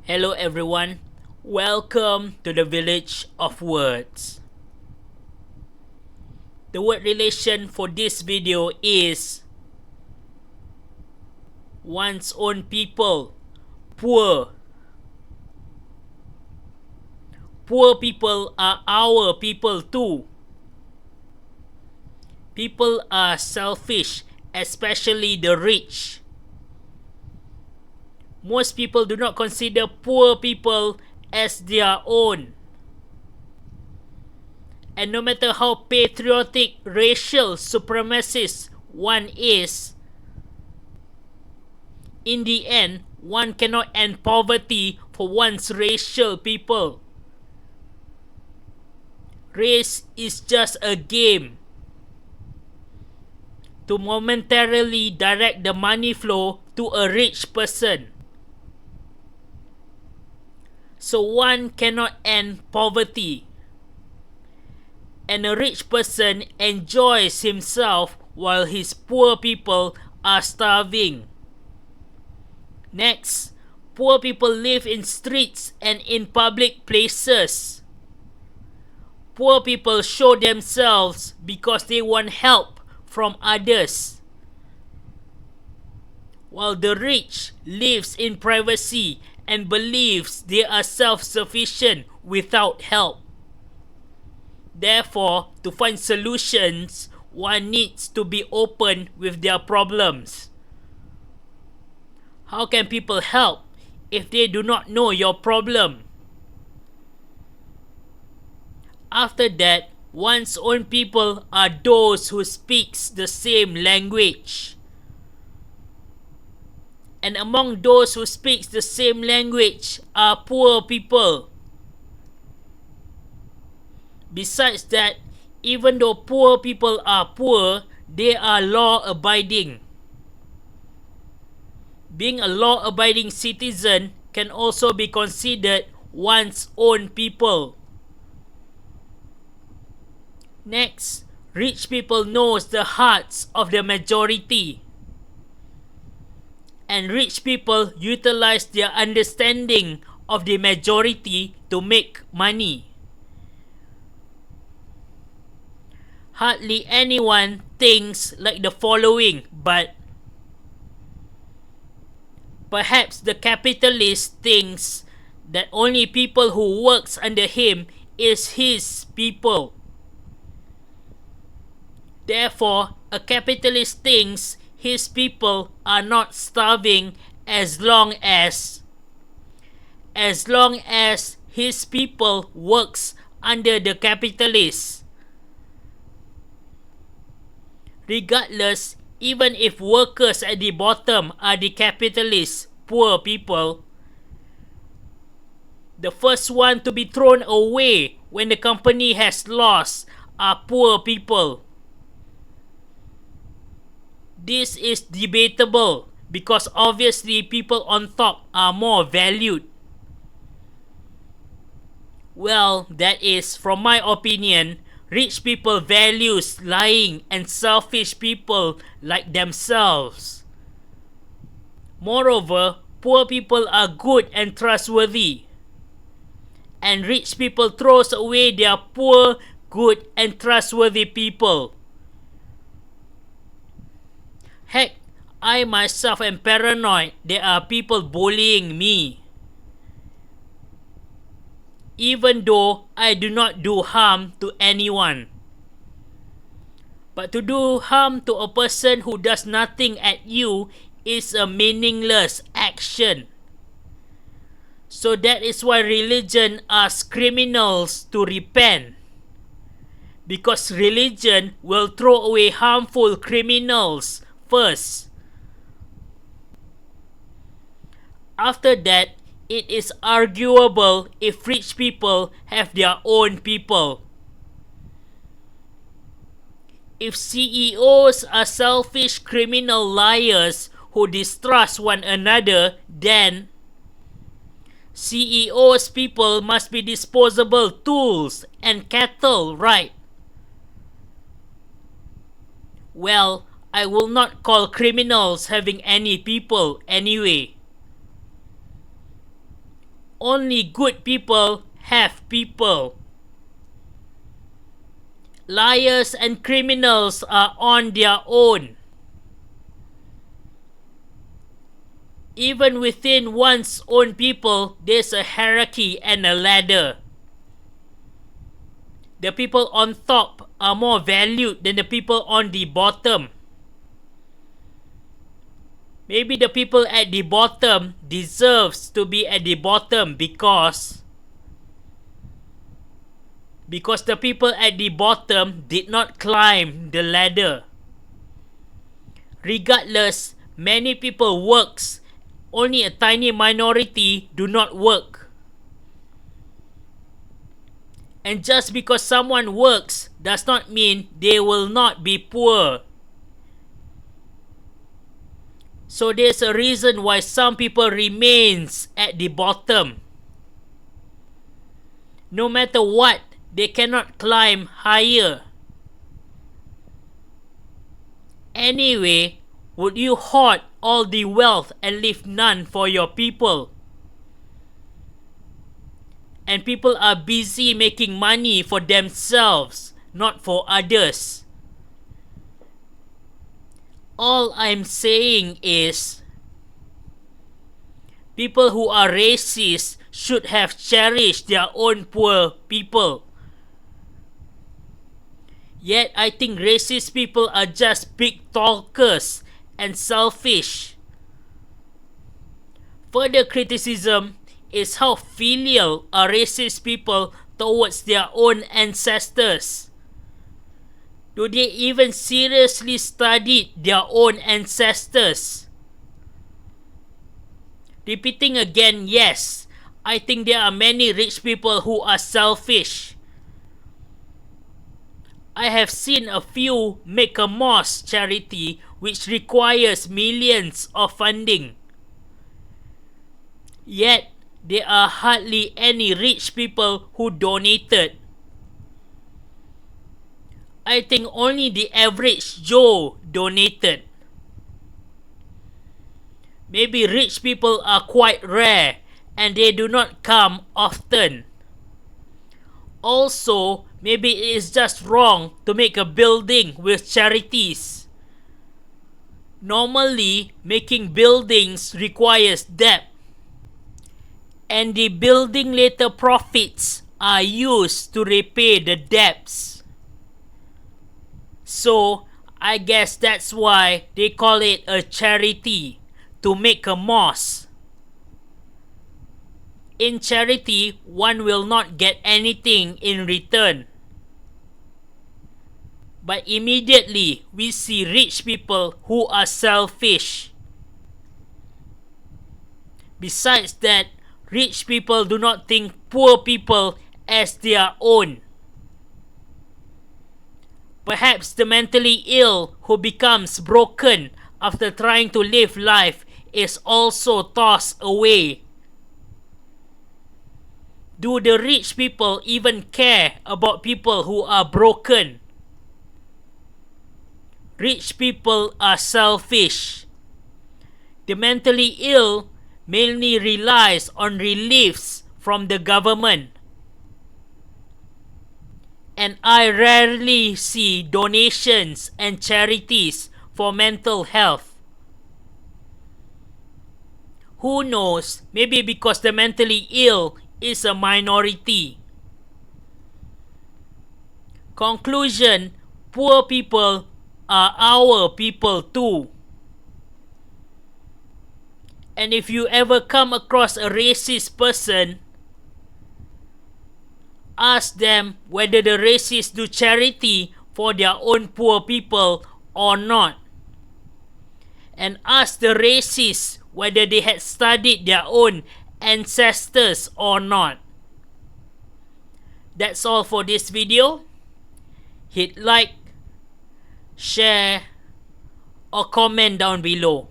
Hello everyone, welcome to the Village of Words. The word relation for this video is one's own people, poor. Poor people are our people too. People are selfish, especially the rich. Most people do not consider poor people as their own. And no matter how patriotic, racial supremacist one is, in the end, one cannot end poverty for one's racial people. Race is just a game to momentarily direct the money flow to a rich person. So one cannot end poverty. And a rich person enjoys himself while his poor people are starving. Next, poor people live in streets and in public places. Poor people show themselves because they want help from others, while the rich lives in privacy and believes they are self-sufficient without help. Therefore, to find solutions, one needs to be open with their problems. How can people help if they do not know your problem? After that, one's own people are those who speaks the same language. And among those who speaks the same language are poor people. Besides that, even though poor people are poor, they are law-abiding. Being a law-abiding citizen can also be considered one's own people. Next, rich people knows the hearts of the majority. And rich people utilize their understanding of the majority to make money. Hardly anyone thinks like the following, but perhaps the capitalist thinks that only people who works under him is his people. Therefore, a capitalist thinks his people are not starving as long as his people works under the capitalist. Regardless, even if workers at the bottom are the capitalist poor people, the first one to be thrown away when the company has lost are poor people. This is debatable because obviously people on top are more valued. Well, that is, from my opinion, rich people values lying and selfish people like themselves. Moreover, poor people are good and trustworthy. And rich people throws away their poor, good and trustworthy people. Heck, I myself am paranoid there are people bullying me. Even though I do not do harm to anyone. But to do harm to a person who does nothing at you is a meaningless action. So that is why religion asks criminals to repent. Because religion will throw away harmful criminals first. After that, it is arguable if rich people have their own people. If CEOs are selfish criminal liars who distrust one another, then CEOs' people must be disposable tools and cattle, right? Well, I will not call criminals having any people anyway. Only good people have people. Liars and criminals are on their own. Even within one's own people, there's a hierarchy and a ladder. The people on top are more valued than the people on the bottom. Maybe the people at the bottom deserves to be at the bottom because the people at the bottom did not climb the ladder. Regardless, many people works, only a tiny minority do not work. And just because someone works does not mean they will not be poor. So there's a reason why some people remains at the bottom. No matter what, they cannot climb higher. Anyway, would you hoard all the wealth and leave none for your people? And people are busy making money for themselves, not for others. All I'm saying is, people who are racist should have cherished their own poor people. Yet I think racist people are just big talkers and selfish. Further criticism is how filial are racist people towards their own ancestors. Do they even seriously study their own ancestors? Repeating again, yes, I think there are many rich people who are selfish. I have seen a few make a mosque charity which requires millions of funding. Yet, there are hardly any rich people who donated. I think only the average Joe donated. Maybe rich people are quite rare and they do not come often. Also, maybe it is just wrong to make a building with charities. Normally, making buildings requires debt. And the building later profits are used to repay the debts. So, I guess that's why they call it a charity, to make a mosque. In charity, one will not get anything in return. But immediately, we see rich people who are selfish. Besides that, rich people do not think poor people as their own. Perhaps the mentally ill who becomes broken after trying to live life is also tossed away. Do the rich people even care about people who are broken? Rich people are selfish. The mentally ill mainly relies on reliefs from the government. And I rarely see donations and charities for mental health. Who knows, maybe because the mentally ill is a minority. Conclusion, poor people are our people too. And if you ever come across a racist person, ask them whether the racists do charity for their own poor people or not. And ask the racists whether they had studied their own ancestors or not. That's all for this video. Hit like, share, or comment down below.